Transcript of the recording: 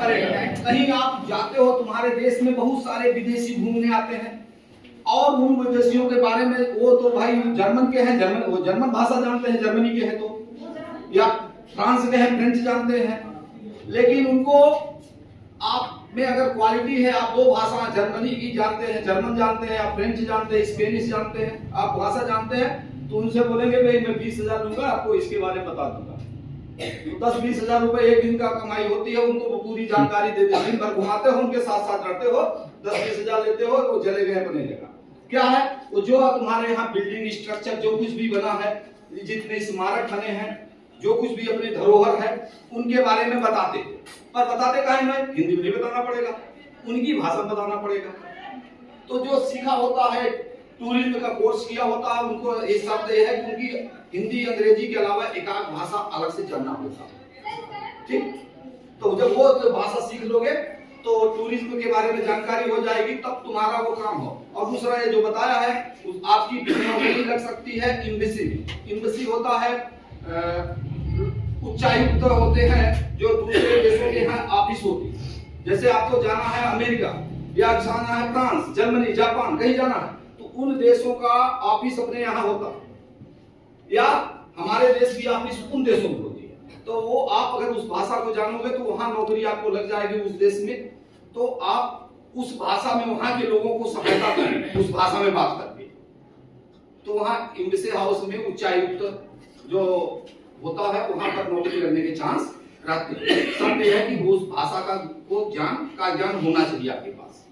पड़ेगा। कहीं आप जाते हो, तुम्हारे देश में बहुत सारे विदेशी घूमने आते हैं और उन विदेशियों के बारे में, वो तो भाई जर्मन के हैं, वो जर्मन भाषा जानते हैं, जर्मनी के हैं तो, या फ्रांस के हैं, फ्रेंच जानते हैं, लेकिन उनको आप में अगर क्वालिटी है, आप दो भाषा जर्मनी की जानते हैं, जर्मन जानते हैं, आप फ्रेंच जानते हैं, स्पेनिश जानते हैं, आप भाषा जानते हैं, तो उनसे बोलेंगे भाई मैं 20,000 दूंगा आपको, इसके बारे में बता दूंगा। तो 10-20 हजार रुपए एक दिन का कमाई होती है, उनको वो पूरी जानकारी दे देते, दिन भर घुमाते हो, उनके साथ साथ रहते हो, 10-20 हजार लेते हो, तो चले गए अपने जगह। क्या है वो, जो तुम्हारे यहाँ बिल्डिंग स्ट्रक्चर जो कुछ भी बना है, जितने स्मारक बने हैं, जो कुछ भी अपने धरोहर है, उनके बारे में बताते, पर बताते काहे में, हिंदी में नहीं बताना पड़ेगा, उनकी भाषा में बताना पड़ेगा। तो जो सीखा होता है, टूरिज्म का कोर्स किया होता है, उनको ये शब्द है कि उनकी हिंदी अंग्रेजी के अलावा एक आध भाषा अलग से जानना होता है, ठीक। तो जब वो भाषा सीख लोगे तो टूरिज्म के बारे में जानकारी हो जाएगी, तब तुम्हारा वो काम हो। और दूसरा ये जो बताया है, आपकी नौकरी लग सकती है एम्बेसी में। एम्बेसी होता है उच्चायुक्त होते हैं, जो दूसरे देशों के यहाँ ऑफिस होती है। जैसे आपको जाना है अमेरिका, या जाना है फ्रांस, जर्मनी, जापान, कहीं जाना है, तो उन देशों का ऑफिस अपने यहाँ होता है, या हमारे देश की ऑफिस उन देशों में होती है। तो वो आप अगर उस भाषा को जानोगे तो वहां नौकरी आपको लग जाएगी उस देश में, तो आप उस भाषा में वहां के लोगों को सहायता करेंगे, उस भाषा में बात करके। तो वहां एम्बेसी हाउस में उच्चायुक्त जो होता है, वहां पर नौकरी लगने के चांस रहते हैं। शर्त यह है कि वो उस भाषा का ज्ञान होना चाहिए आपके पास।